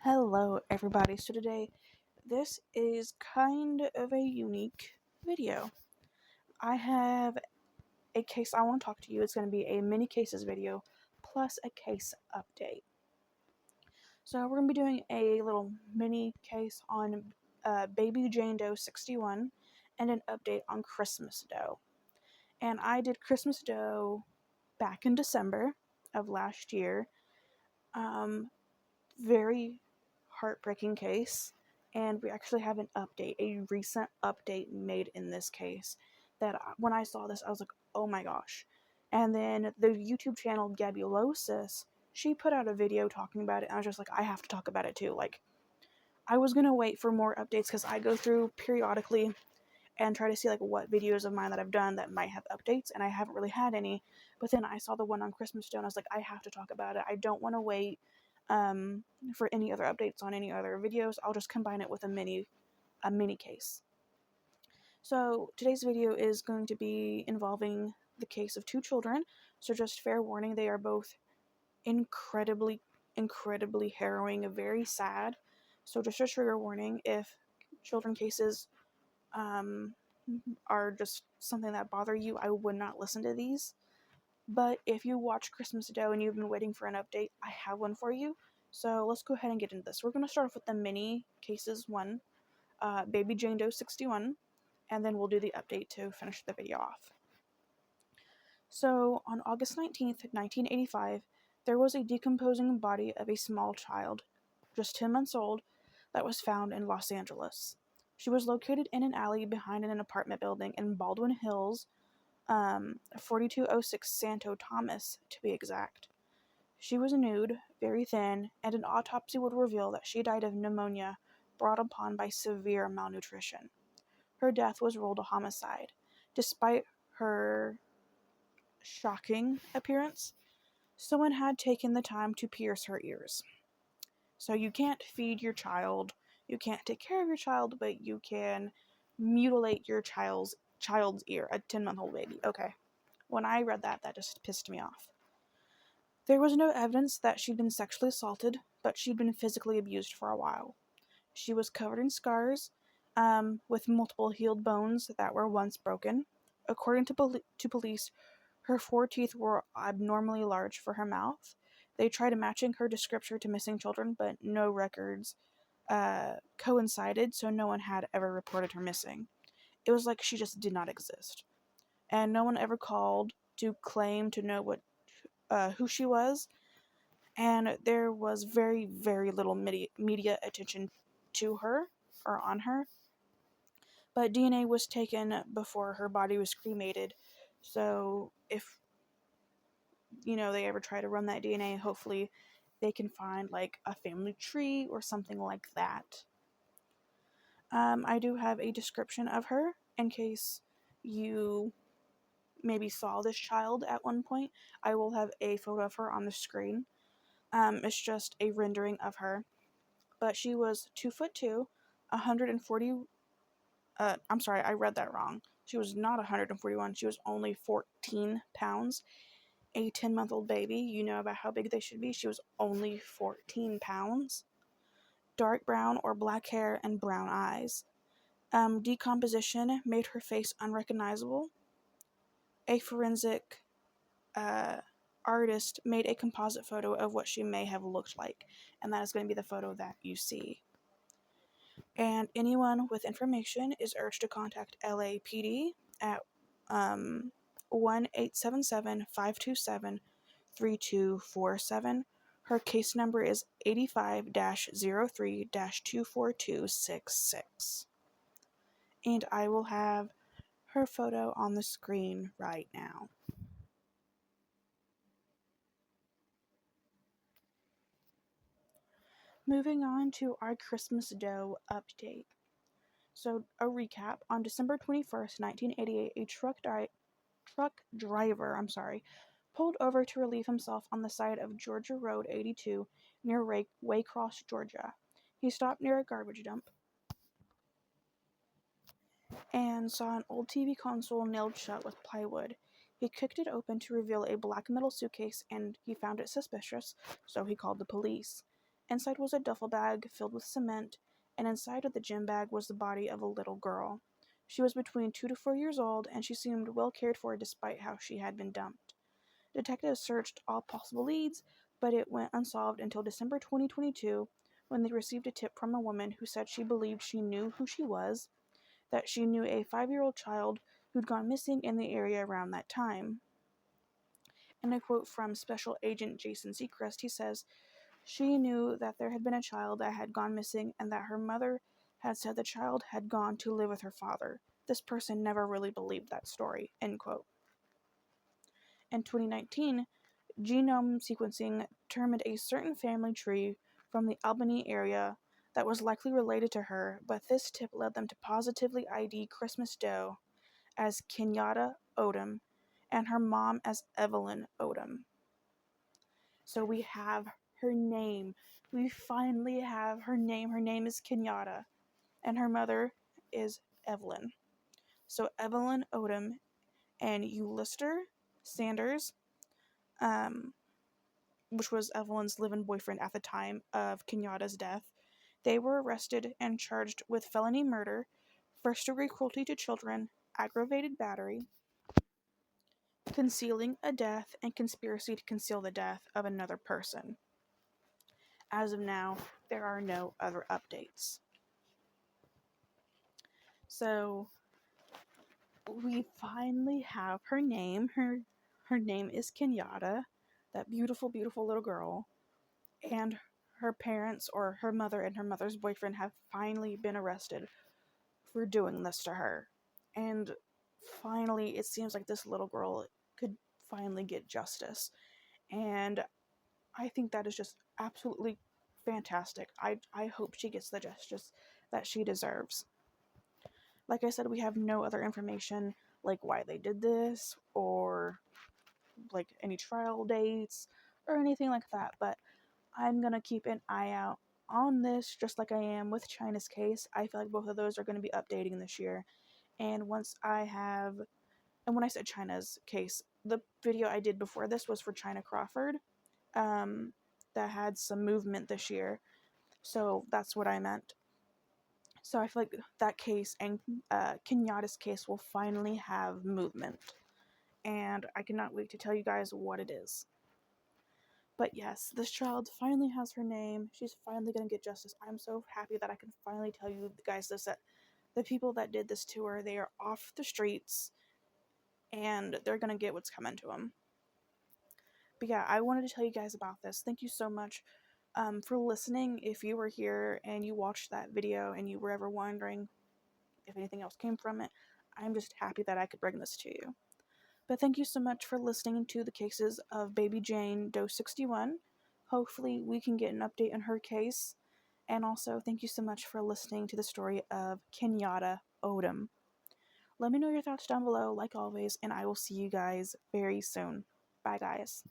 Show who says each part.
Speaker 1: Hello, everybody. So today, this is kind of a unique video. I have a case I want to talk to you. It's going to be a mini cases video plus a case update. So we're going to be doing a little mini case on Baby Jane Doe 61 and an update on Christmas Doe. And I did Christmas Doe back in December of last year. Very heartbreaking case, and we actually have an update, a recent update made in this case that when I saw this I was like, oh my gosh. And then the YouTube channel Gabulosis, she put out a video talking about it, and I was just like, I have to talk about it too. Like, I was gonna wait for more updates because I go through periodically and try to see like what videos of mine that I've done that might have updates, and I haven't really had any. But then I saw the one on Christmas Doe, and I was like, I have to talk about it. I don't want to wait for any other updates on any other videos. I'll just combine it with a mini case. So today's video is going to be involving the case of two children. So just fair warning, they are both incredibly harrowing, very sad. So just a trigger warning if children cases are just something that bother you, I would not listen to these. But if you watch Christmas Doe and you've been waiting for an update, I have one for you. So let's go ahead and get into this. We're going to start off with the mini cases one, Baby Jane Doe 61, and then we'll do the update to finish the video off. So on August 19th, 1985, there was a decomposing body of a small child, just 10 months old, that was found in Los Angeles. She was located in an alley behind an apartment building in Baldwin Hills, 4206 Santo Thomas to be exact. She was nude, very thin, and an autopsy would reveal that she died of pneumonia brought upon by severe malnutrition. Her death was ruled a homicide. Despite her shocking appearance, someone had taken the time to pierce her ears. So you can't feed your child, you can't take care of your child, but you can mutilate your child's ear, a 10-month-old baby. Okay. When I read that, that just pissed me off. There was no evidence that she'd been sexually assaulted, but she'd been physically abused for a while. She was covered in scars, with multiple healed bones that were once broken. According to police, her 4 teeth were abnormally large for her mouth. They tried matching her description to missing children, but no records coincided, so no one had ever reported her missing. It was like she just did not exist. And no one ever called to claim to know who she was, and there was very, very little media attention to her or on her. But DNA was taken before her body was cremated, so if they ever try to run that DNA, hopefully they can find like a family tree or something like that. I do have a description of her in case you maybe saw this child at one point. I will have a photo of her on the screen. It's just a rendering of her. But she was 2'2", 140. I'm sorry, I read that wrong. She was not 141. She was only 14 pounds. A 10-month-old baby, you know about how big they should be. She was only 14 pounds. Dark brown or black hair and brown eyes. Decomposition made her face unrecognizable. A forensic artist made a composite photo of what she may have looked like, and that is going to be the photo that you see. And anyone with information is urged to contact LAPD at 1-877-527-3247. Her case number is 85-03-24266. And I will have her photo on the screen right now. Moving on to our Christmas Doe update. So, a recap. On December 21st, 1988, a truck driver pulled over to relieve himself on the side of Georgia Road 82 near Waycross, Georgia. He stopped near a garbage dump and saw an old TV console nailed shut with plywood. He kicked it open to reveal a black metal suitcase, and he found it suspicious, so he called the police. Inside was a duffel bag filled with cement, and inside of the gym bag was the body of a little girl. She was between 2 to 4 years old, and she seemed well cared for despite how she had been dumped. Detectives searched all possible leads, but it went unsolved until December 2022 when they received a tip from a woman who said she believed she knew who she was, that she knew a 5-year-old child who'd gone missing in the area around that time. In a quote from Special Agent Jason Seacrest, he says, "She knew that there had been a child that had gone missing and that her mother had said the child had gone to live with her father. This person never really believed that story." End quote. In 2019, genome sequencing determined a certain family tree from the Albany area that was likely related to her, but this tip led them to positively ID Christmas Doe as Kenyatta Odom and her mom as Evelyn Odom. So we have her name. We finally have her name. Her name is Kenyatta, and her mother is Evelyn. So Evelyn Odom and Ulysses Sanders, which was Evelyn's live-in boyfriend at the time of Kenyatta's death, they were arrested and charged with felony murder, first-degree cruelty to children, aggravated battery, concealing a death, and conspiracy to conceal the death of another person. As of now, there are no other updates. So, we finally have her name. Her name is Kenyatta, that beautiful, beautiful little girl. And her parents, or her mother and her mother's boyfriend, have finally been arrested for doing this to her. And finally, it seems like this little girl could finally get justice. And I think that is just absolutely fantastic. I hope she gets the justice that she deserves. Like I said, we have no other information, like why they did this, or like any trial dates, or anything like that, but I'm gonna keep an eye out on this, just like I am with China's case. I feel like both of those are going to be updating this year. And when I said China's case, the video I did before this was for China Crawford, that had some movement this year. So that's what I meant. So I feel like that case and Kenyatta's case will finally have movement. And I cannot wait to tell you guys what it is. But yes, this child finally has her name. She's finally going to get justice. I'm so happy that I can finally tell you guys this, that the people that did this to her, they are off the streets and they're going to get what's coming to them. But yeah, I wanted to tell you guys about this. Thank you so much for listening. If you were here and you watched that video and you were ever wondering if anything else came from it, I'm just happy that I could bring this to you. But thank you so much for listening to the cases of Baby Jane Doe 61. Hopefully we can get an update on her case. And also thank you so much for listening to the story of Kenyatta Odom. Let me know your thoughts down below, like always, and I will see you guys very soon. Bye, guys.